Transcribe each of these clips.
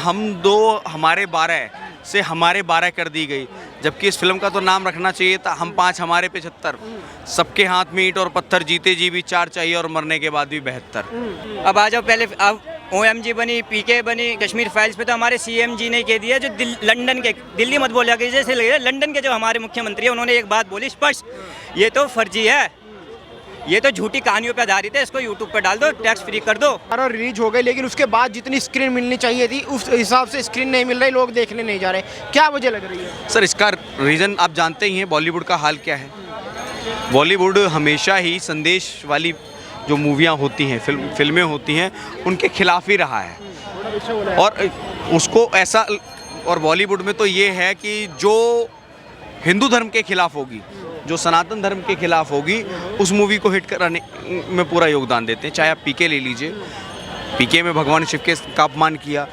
हम दो हमारे 12 से हमारे 12 कर दी गई, जबकि इस फिल्म का तो नाम रखना चाहिए था हम 5 हमारे 75। सबके हाथ में ईंट और पत्थर, जीते जी भी 4 चाहिए और मरने के बाद भी 72। अब आ जाओ पहले, अब OMG बनी, PK बनी, कश्मीर फाइल्स पे तो हमारे CM जी ने कह दिया, जो लंदन के, दिल्ली मत बोलिया कि जैसे लगे, लंदन के जो हमारे मुख्यमंत्री हैं उन्होंने एक बात बोली स्पष्ट, ये तो फर्जी है, ये तो झूठी कहानियों पे आधारित है, इसको यूट्यूब पे डाल दो, टैक्स फ्री कर दो। रिलीज हो गई, लेकिन उसके बाद जितनी स्क्रीन मिलनी चाहिए थी उस हिसाब से स्क्रीन नहीं मिल रही, लोग देखने नहीं जा रहे, क्या वजह लग रही है? सर इसका रीज़न आप जानते ही हैं, बॉलीवुड का हाल क्या है। बॉलीवुड हमेशा ही संदेश वाली जो मूवियाँ होती हैं, फिल्में होती हैं, उनके खिलाफ ही रहा है। और उसको ऐसा, और बॉलीवुड में तो ये है कि जो हिंदू धर्म के खिलाफ होगी, जो सनातन धर्म के खिलाफ होगी, उस मूवी को हिट कराने में पूरा योगदान देते हैं। चाहे आप PK ले लीजिए, PK में भगवान शिव का अपमान किया,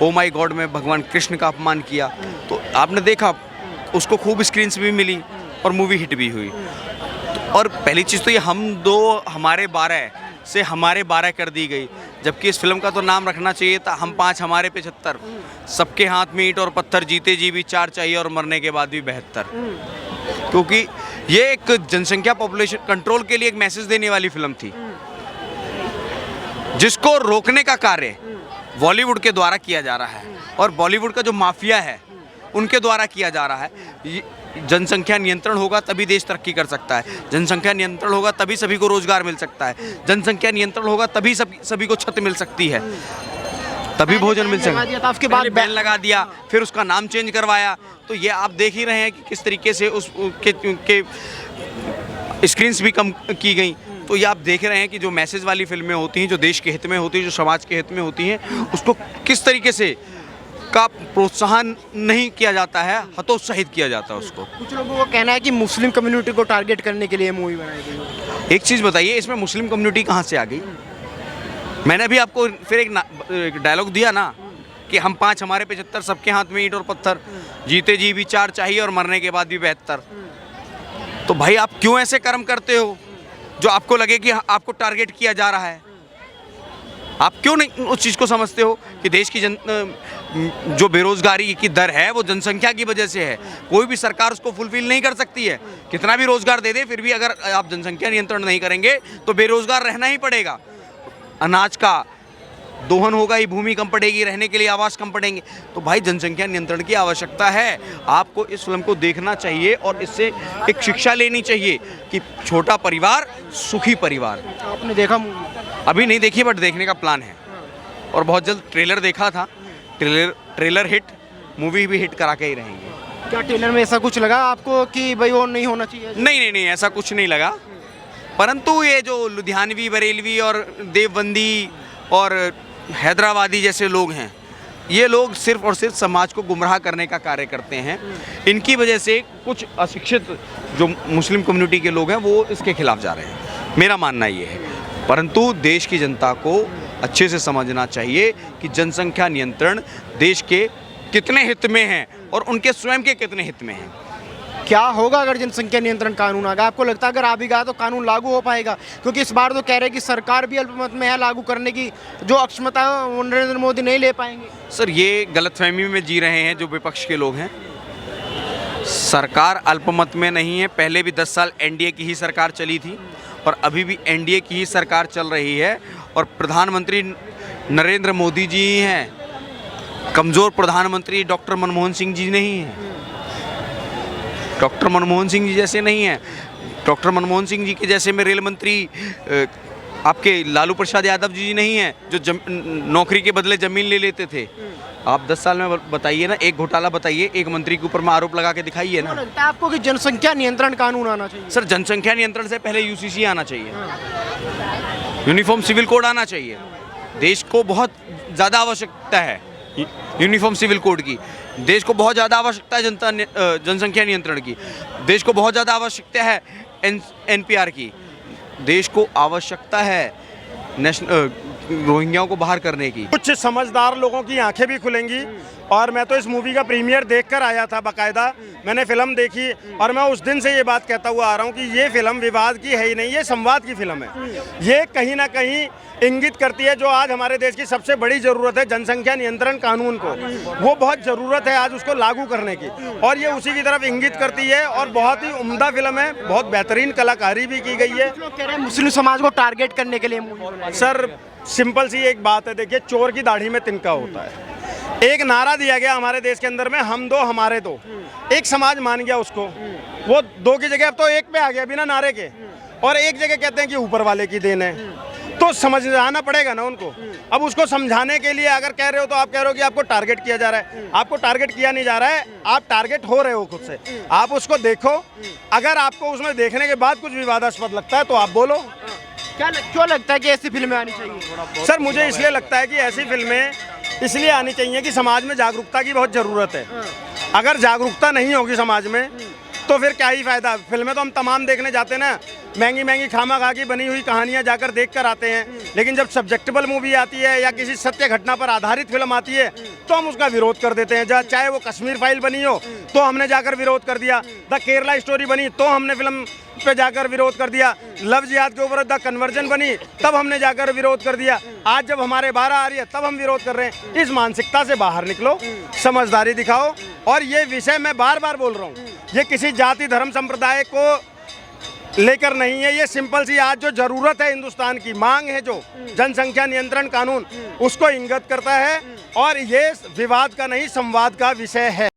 ओ माई गॉड में भगवान कृष्ण का अपमान किया, तो आपने देखा उसको खूब स्क्रीन्स भी मिली और मूवी हिट भी हुई। और पहली चीज़ तो ये हम दो हमारे 12 से हमारे 12 कर दी गई, जबकि इस फिल्म का तो नाम रखना चाहिए था हम 5 हमारे 75। सबके हाथ में ईंट और पत्थर, जीते जी भी 4 चाहिए और मरने के बाद भी 72। क्योंकि ये एक जनसंख्या पॉपुलेशन कंट्रोल के लिए एक मैसेज देने वाली फिल्म थी, जिसको रोकने का कार्य बॉलीवुड के द्वारा किया जा रहा है, और बॉलीवुड का जो माफिया है उनके द्वारा किया जा रहा है। जनसंख्या नियंत्रण होगा तभी देश तरक्की कर सकता है, जनसंख्या नियंत्रण होगा तभी सभी को रोजगार मिल सकता है, जनसंख्या नियंत्रण होगा तभी सभी को छत मिल सकती है, तभी भोजन मिल सकता है। उसके बाद बैन लगा दिया, फिर उसका नाम चेंज करवाया, तो ये आप देख ही रहे हैं कि किस तरीके से उसके स्क्रीन्स भी कम की गई। तो ये आप देख रहे हैं कि जो मैसेज वाली फिल्में होती हैं, जो देश के हित में होती हैं, जो समाज के हित में होती हैं, उसको किस तरीके से का प्रोत्साहन नहीं किया जाता है, हतोत्साहित किया जाता है उसको। कुछ लोगों का कहना है कि मुस्लिम कम्युनिटी को टारगेट करने के लिए मूवी बनाई गई। एक चीज़ बताइए, इसमें मुस्लिम कम्युनिटी कहाँ से आ गई? मैंने अभी आपको फिर एक डायलॉग दिया ना कि हम 5 हमारे 75, सबके हाथ में ईंट और पत्थर, जीते जी भी 4 चाहिए और मरने के बाद भी 72। तो भाई आप क्यों ऐसे कर्म करते हो जो आपको लगे कि आपको टारगेट किया जा रहा है? आप क्यों नहीं उस चीज़ को समझते हो कि देश की जो बेरोजगारी की दर है वो जनसंख्या की वजह से है। कोई भी सरकार उसको फुलफिल नहीं कर सकती है, कितना भी रोजगार दे दे, फिर भी अगर आप जनसंख्या नियंत्रण नहीं करेंगे तो बेरोजगार रहना ही पड़ेगा। अनाज का दोहन होगा ही, भूमि कम पड़ेगी, रहने के लिए आवास कम पड़ेंगे। तो भाई जनसंख्या नियंत्रण की आवश्यकता है। आपको इस फिल्म को देखना चाहिए और इससे एक शिक्षा लेनी चाहिए कि छोटा परिवार सुखी परिवार। आपने देखा मूवी? अभी नहीं देखी, बट देखने का प्लान है, और बहुत जल्द ट्रेलर देखा था। ट्रेलर हिट, मूवी भी हिट करा के ही रहेंगे। क्या ट्रेलर में ऐसा कुछ लगा आपको कि भाई वो नहीं होना चाहिए? नहीं, ऐसा कुछ नहीं लगा, परंतु ये जो लुधियानवी, बरेलवी और देवबंदी और हैदराबादी जैसे लोग हैं, ये लोग सिर्फ और सिर्फ समाज को गुमराह करने का कार्य करते हैं। इनकी वजह से कुछ अशिक्षित जो मुस्लिम कम्युनिटी के लोग हैं वो इसके खिलाफ जा रहे हैं, मेरा मानना ये है। परंतु देश की जनता को अच्छे से समझना चाहिए कि जनसंख्या नियंत्रण देश के कितने हित में है और उनके स्वयं के कितने हित में है। क्या होगा अगर जनसंख्या नियंत्रण कानून आ गया? आपको लगता है अगर आ भी गया तो कानून लागू हो पाएगा? क्योंकि इस बार तो कह रहे हैं कि सरकार भी अल्पमत में है, लागू करने की जो अक्षमता है नरेंद्र मोदी नहीं ले पाएंगे। सर ये गलतफहमी में जी रहे हैं जो विपक्ष के लोग हैं। सरकार अल्पमत में नहीं है, पहले भी 10 साल NDA की ही सरकार चली थी और अभी भी NDA की ही सरकार चल रही है, और प्रधानमंत्री नरेंद्र मोदी जी ही हैं। कमज़ोर प्रधानमंत्री डॉक्टर मनमोहन सिंह जी नहीं हैं, डॉक्टर मनमोहन सिंह जी जैसे नहीं हैं। डॉक्टर मनमोहन सिंह जी के जैसे में रेल मंत्री आपके लालू प्रसाद यादव जी नहीं हैं, जो नौकरी के बदले ज़मीन ले लेते थे। आप 10 साल में बताइए ना, एक घोटाला बताइए, एक मंत्री के ऊपर में आरोप लगा के दिखाइए ना। लगता है आपको कि जनसंख्या नियंत्रण कानून आना चाहिए? सर जनसंख्या नियंत्रण से पहले UCC आना चाहिए, यूनिफॉर्म सिविल कोड आना चाहिए। देश को बहुत ज़्यादा आवश्यकता है यूनिफॉर्म सिविल कोड की, देश को बहुत ज़्यादा आवश्यकता है जनसंख्या नियंत्रण की, देश को बहुत ज़्यादा आवश्यकता है NPR की, देश को आवश्यकता है रोहिंग्याओं को बाहर करने की। कुछ समझदार लोगों की आंखें भी खुलेंगी। और मैं तो इस मूवी का प्रीमियर देखकर आया था बाकायदा, मैंने फिल्म देखी और मैं उस दिन से ये बात कहता हुआ आ रहा हूँ कि ये फिल्म विवाद की है ही नहीं, ये संवाद की फिल्म है। ये कहीं ना कहीं इंगित करती है जो आज हमारे देश की सबसे बड़ी ज़रूरत है, जनसंख्या नियंत्रण कानून को, वो बहुत ज़रूरत है आज उसको लागू करने की, और ये उसी की तरफ इंगित करती है। और बहुत ही उम्दा फिल्म है, बहुत बेहतरीन कलाकारी भी की गई है। लोग कह रहे हैं मुस्लिम समाज को टारगेट करने के लिए मूवी बनाई है। सर सिंपल सी एक बात है, देखिए चोर की दाढ़ी में तिनका होता है। एक नारा दिया गया हमारे देश के अंदर में, हम दो हमारे दो, एक समाज मान गया उसको, वो दो की जगह अब तो एक पे आ गया बिना नारे के, और एक जगह कहते हैं कि ऊपर वाले की देन है, तो समझाना पड़ेगा ना उनको। अब उसको समझाने के लिए अगर कह रहे हो तो आप कह रहे हो कि आपको टारगेट किया जा रहा है, आपको टारगेट किया नहीं जा रहा है, आप टारगेट हो रहे हो खुद से। आप उसको देखो, अगर आपको उसमें देखने के बाद कुछ विवादास्पद लगता है तो आप बोलो। क्यों लगता है कि ऐसी फिल्में आनी चाहिए? सर मुझे इसलिए लगता है कि ऐसी फिल्में इसलिए आनी चाहिए कि समाज में जागरूकता की बहुत ज़रूरत है। अगर जागरूकता नहीं होगी समाज में तो फिर क्या ही फ़ायदा। फिल्में तो हम तमाम देखने जाते हैं ना, महंगी महंगी खामा खा की बनी हुई कहानियाँ जाकर देख कर आते हैं, लेकिन जब सब्जेक्टेबल मूवी आती है या किसी सत्य घटना पर आधारित फिल्म आती है तो हम उसका विरोध कर देते हैं। चाहे वो कश्मीर फाइल बनी हो तो हमने जाकर विरोध कर दिया, द केरला स्टोरी बनी तो हमने फिल्म पे जाकर विरोध कर दिया, लव जिहाद के ऊपर द कन्वर्जन बनी तब हमने जाकर विरोध कर दिया, आज जब हमारे 12 आ रही है तब हम विरोध कर रहे हैं। इस मानसिकता से बाहर निकलो, समझदारी दिखाओ। और ये विषय मैं बार बार बोल रहा हूँ, ये किसी जाति धर्म संप्रदाय को लेकर नहीं है, ये सिंपल सी आज जो जरूरत है हिंदुस्तान की मांग है, जो जनसंख्या नियंत्रण कानून, उसको इंगित करता है। और ये विवाद का नहीं संवाद का विषय है।